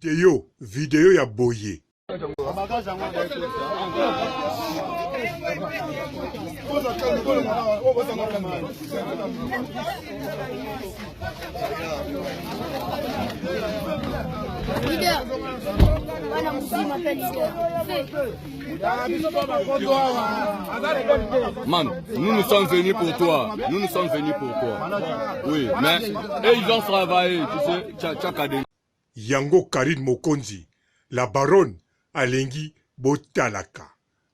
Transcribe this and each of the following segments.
Video ya boye. Man, nous sommes venus pour toi. Nous nous sommes venus pour toi. Oui, mais ils ont travaillé, tu sais, Tchakadé. Yango Karine Mokonzi, la baronne alengi botalaka.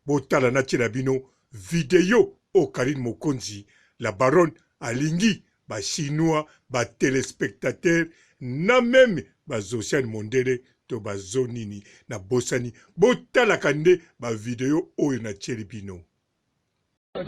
Botala na bino video o Karine Mokonzi, la baronne alingi ba chinois, ba téléspectateurs, na même ba Zosiane Mondele to ba zonini na bosani. Botalaka nde ba video o na bino. Man,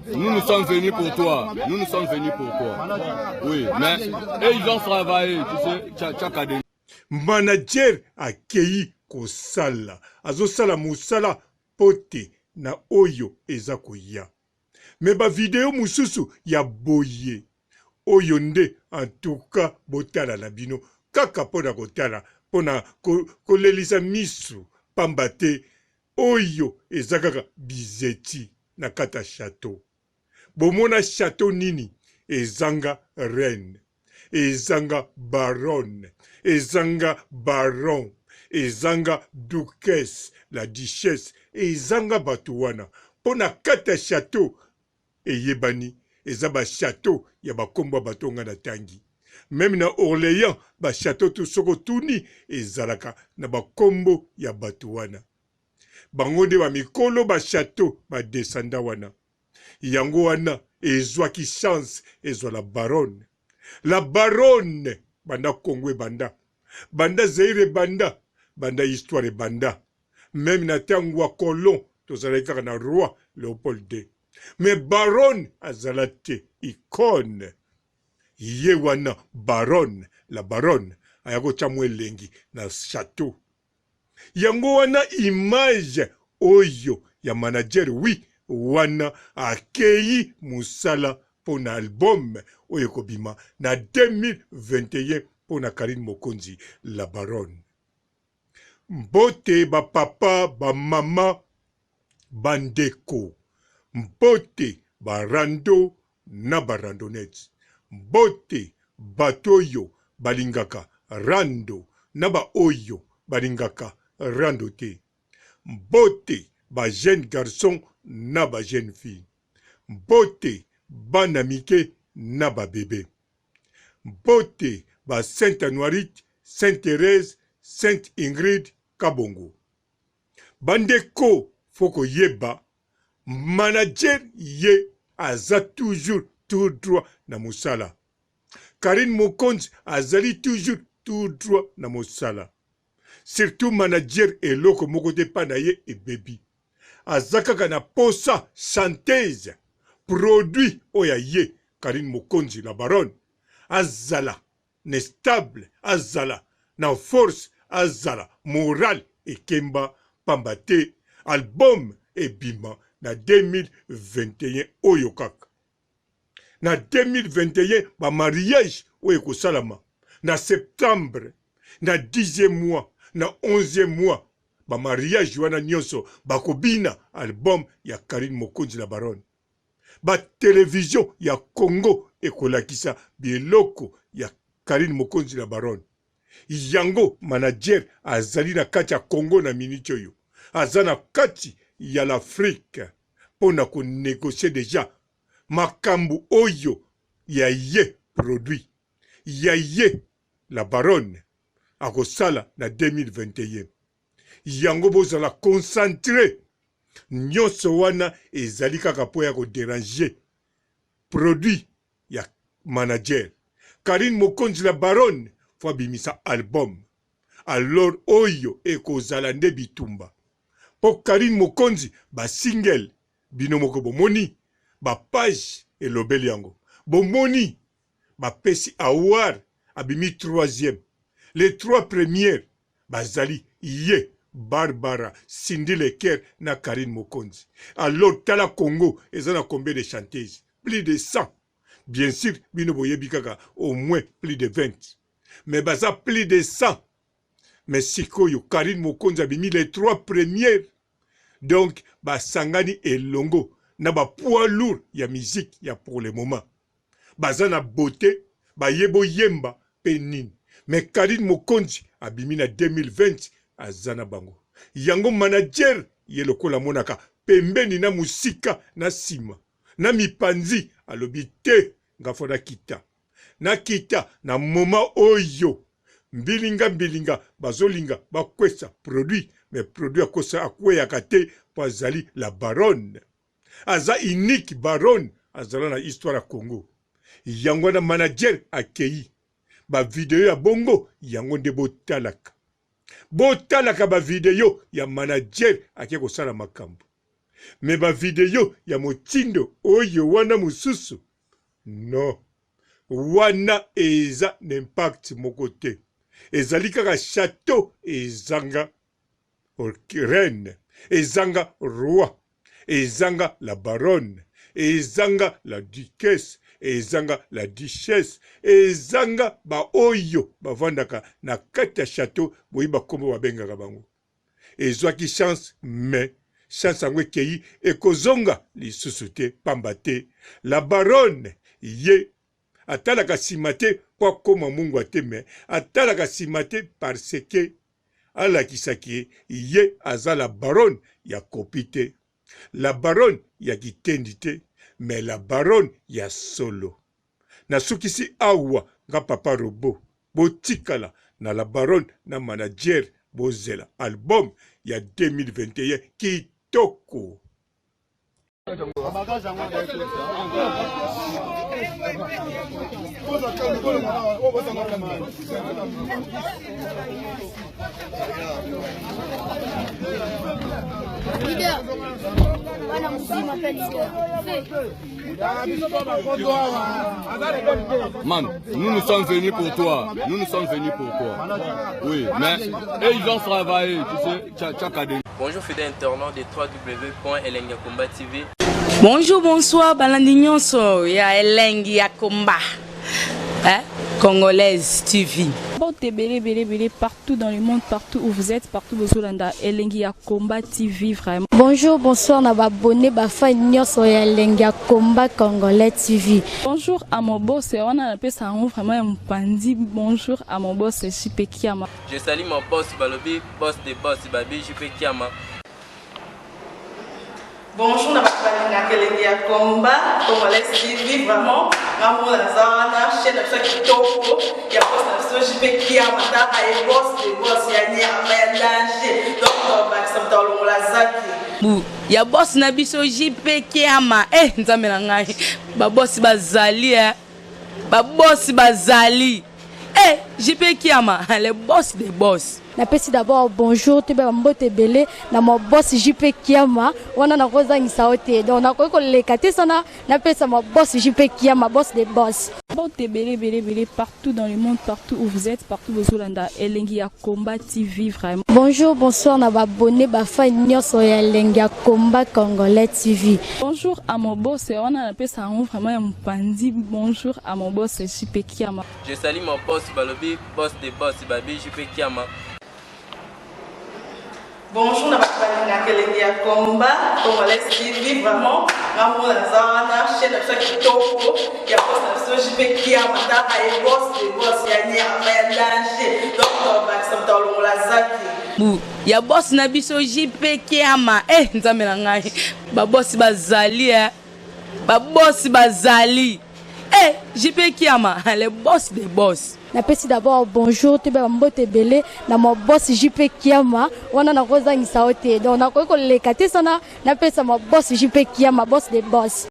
nous nous sommes venus pour toi. Nous nous sommes venus pour toi. Oui, mais ils ont travaillé, tu sais, Tchakadé. Manager akei kosala. Azosala musala pote na oyo eza koya. Me ba video mususu ya boye. Oyo nde en tout cas botala na bino. Kaka pona kotala pona kolelisa misu pambate. Oyo eza kaka bizeti na kata chateau. Bomona chateau nini ezanga reine. Ezanga baronne. Ezanga baron. Ezanga duchesse, la duchesse. Ezanga batuwana. Pona kata chateau eyebani. Ezaba chateau ya bakomba batonga na tangi. Même na Orléans, ba chateau tout soko tuni ezalaka na bakombo ya batuwana. Bangonde ba mikolo ba chateau ba descenda wana. Yango wana ezwaki chance ezwa la baronne. La baronne banda Kongwe banda. Banda Zaire banda. Banda histoire banda. Même na tangwa colon tozalaka na roi Léopold II. Mais baronne azalate icône. Ye wana baronne, la baronne ayako chamwe lengi na château. Yango wana image oyo ya manager oui wana akei musala pona album oyo kobima na 2021 pona Karine Mokonzi la baronne. Mbote ba papa ba mama bandeko. Mbote ba rando na ba randonnette. Mbote batoyo balingaka rando na ba oyo balingaka rando te. Mbote ba jeune garçon na ba jeune fille. Mbote bana mike na ba bébé. Mbote ba Sainte Anuarite, Sainte Thérèse, Sainte Ingrid Kabongo. Bandeko foko yeba manager ye aza toujours tout droit na musala. Karine Mokonzi azali toujours tout droit na musala. Surtout manager eloko mokote panaye e baby. Azakaka na posa chanteuse produit oya ye Karine Mokonzi la baronne. Azala nestable, azala na force, azala moral et kemba pambate album et bima na 2021 oyo kaka. Na 2021 ba mariage oyo kosalama na septembre na 10e mois na 11e mois ba mariage wana nyonso bakobina album ya Karine Mokonzi la baronne. Ba télévision ya Congo ekolakisa biloko ya Karine Mokonzi la baronne. Yango manager azali na kati ya Congo na minute oyo. Aza na kati ya l'Afrique pona ko négocier déjà makambu oyo ya ye produit. Ya ye la baronne akosala na 2021. Yango bozala concentré. Nyonso wana ezali kaka po ya ko déranger produit ya manager. Karine Mokonzi la baronne fwa bimisa album. Alors oyo ekozala nde bitumba. Po Karine Mokonzi ba single bino moko bomoni ba page elobeli yango. Bomoni bapesi award abimi 3e. Les 3 premières bazali Ye Barbara, Cindy Leker na Karine Mokonzi. Alors tala Congo, ils ont combien de chanteuses? Plus de 100. Bien sûr, bino boye bikaka au moins plus de 20. Mais baza plus de 100. Mais sikoyo Karine Mokonzi abimi les 3 premières. Donc basangani elongo na ba poids lourd ya musique ya pour le moment. Baza na beauté, ba yebo yemba penin. Mais Karine Mokonzi abimi na 2020 azana bango. Yango manager ye lokola monaka pembeni na musika na sima. Na mipanzi alobi te ngafona kita. Na kita na moma oyo. Mbilinga bazolinga bakwesa produit. Mais produit akosa akwe yakate po azali la baronne. Aza unique baronne azala na histoire ya Congo. Yango na manager akei. Ba video ya bongo yango nde botalaka. Botalaka ba video ya manager ake kosala makambo. Me ba video ya motindo oyo wana mususu. No. Wana eza n'impact mokote. Ezali kaka château ezanga reine. Ezanga roi. Ezanga la baronne. Ezanga la duchesse. Ezanga la duchesse. Ezanga ba oyo bavandaka na kati ya château boyiba kombo babengaka bango. Ezwaki chance mais chance yango ekei ekozonga lisusu te pamba te. La baronne ye atalaka nsima te po akoma mungu ate me atalaka nsima te parce que alakisaki ye aza la baronne ya kopi te. La baronne ya kitendi te. Mais la baronne ya solo. Na sukisi awa nga papa robo. Botikala na la baronne na manager bozela. Album ya 2021 kitoko. Man, nous sommes venus pour toi. Nous sommes venus pour toi. Oui, mais ils ont travaillé, tu sais, chaque année. Bonjour fidèles internautes de www.elengiakomba TV. Bonjour, bonsoir, balandi nyonso ya Elengi ya Komba. Congolaise TV. Belé, partout dans le monde, partout où vous êtes, partout où vous êtes, Elengi ya Komba TV, vraiment. Bonjour, bonsoir, na abonné bafa nyonso ya Elengi ya Komba Congolais TV. Bonjour à mon boss, on a appelé ça vraiment un pandi. Bonjour à mon boss, JP Kiama. Je salue mon boss Balobi, boss des boss Babi, JP Kiama. Bonjour, na Elengi ya Komba Congolais TV, vraiment. Maman Lazana, chaîne de chaque topo, il y a pas de JP Kiama, et boss des boss, il y a un danger. Donc, on va accepter le Lazaki. Ya boss na biso JP Kiama nzambe na ngai ba boss bazali ba boss bazali JP Kiama le boss des boss. Na pesi d'abord bonjour te ba mbote belé na mo boss JP Kiama wana na kozangisa ote donc na ko lekate sana na pesa mo boss JP Kiama boss des boss. Belé, partout dans le monde, partout où vous êtes, partout où vous êtes, Elengi ya Komba TV, vraiment. Bonjour, bonsoir, na abonné bafa nyonso ya Elengi ya Komba Congolais TV. Bonjour à mon boss, on a appelé ça vraiment un pandi. Bonjour à mon boss, JP Kiama. Je salue mon boss Balobi, boss des boss Babi, JP Kiama. Bonjour, na Elengi ya Komba Congolais TV, vraiment. Maman Lazana, chaîne de chaque topo, il y a pas de JP Kiama, et boss des boss, il y a un danger. Donc, on va accepter le Lazaki. Ya boss na biso JP Kiama nzambe na ngai ba boss bazali ba boss bazali JP Kiama le boss des boss. Na pesi d'abord bonjour te ba mbote belé na mo boss JP Kiama wana na kozangisa ote donc na ko lekate sana na pesa mo boss JP Kiama boss des boss.